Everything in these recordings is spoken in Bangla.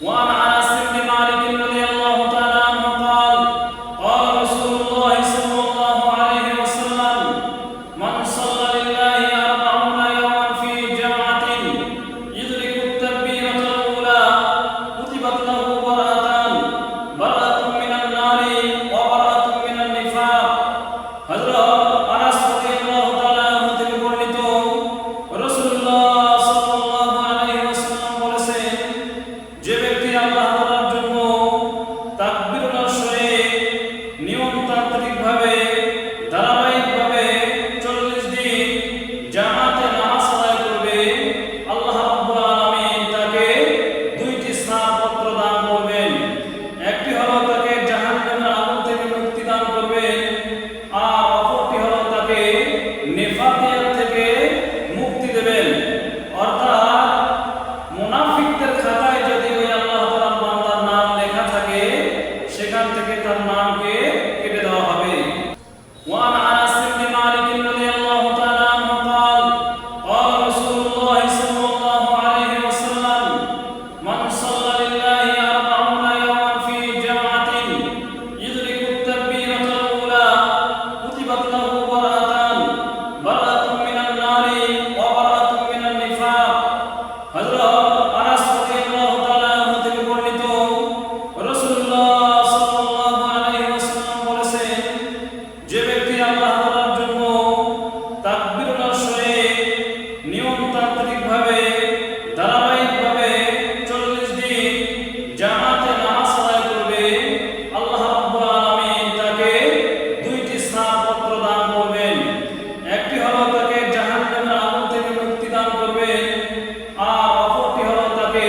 وعن انس بن مالك رضي الله تعالى عنه قال قال رسول الله صلى الله عليه وسلم من صلى لله 40 يوما في جمعة يدرك التكبيرة الأولى كتبت له براءة من النار وبراءة من النفاق. হযরত আনাস রাদিয়াল্লাহু তাআলা আনহু থেকে বর্ণিত, রাসূলুল্লাহ সাল্লাল্লাহু আলাইহি ওয়াসাল্লাম বলেছেন, যে ব্যক্তি আল্লাহ তাআলার জন্য তাকবীরুল সহে নিয়মতান্ত্রিকভাবে ধারাবাহিকভাবে 40 দিন জামাতে নামাজ আদায় করবে, আল্লাহ রাব্বুল আলামিন তাকে দুইটি ছাড়পত্র দান করবেন। একটি হলো তাকে জাহান্নামের আগুন থেকে মুক্তি দান করবেন, আর অপরটি হলো তাকে নিফাকিয়াত থেকে মুক্তি দেবেন। অর্থাৎ মুনাফিকদের খাতায় যদি ওই আল্লাহ তাআলার বান্দার নাম লেখা থাকে, সেখান থেকে তার নামকে কেটে দেওয়া হবে। وعن انس بن مالك رضي الله تعالى عنه قال قال رسول الله صلى الله عليه وسلم من صلى لله 40 يوما في جمعة يدرك التكبيرة الأولى كتبت له براءة من النار وبراءة من النفاق. হযরত আনাস রাদিয়াল্লাহু তাআলা আনহু থেকে বর্ণিত, রাসূলুল্লাহ সাল্লাল্লাহু আলাইহি ওয়াসাল্লাম বলেছেন, যে ব্যক্তি আল্লাহ তাআলার জন্য তাকবীরুল সহে নিয়মতান্ত্রিকভাবে ধারাবাহিকভাবে 40 দিন জামাতে নামাজ আদায় করবে, আল্লাহ রাব্বুল আলামিন তাকে দুইটি ছাড়পত্র দান করবেন। একটি হলো তাকে জাহান্নামের আগুন থেকে মুক্তি দান করবেন, আর অপরটি হলো তাকে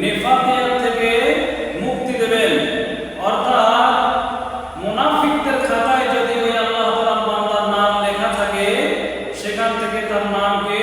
নিফাকিয়াত থেকে মুক্তি দেবেন। অর্থাৎ মুনাফিকদের খাতায় যদি ওই আল্লাহ তাআলার বান্দার নাম লেখা থাকে, সেখান থেকে তার নামকে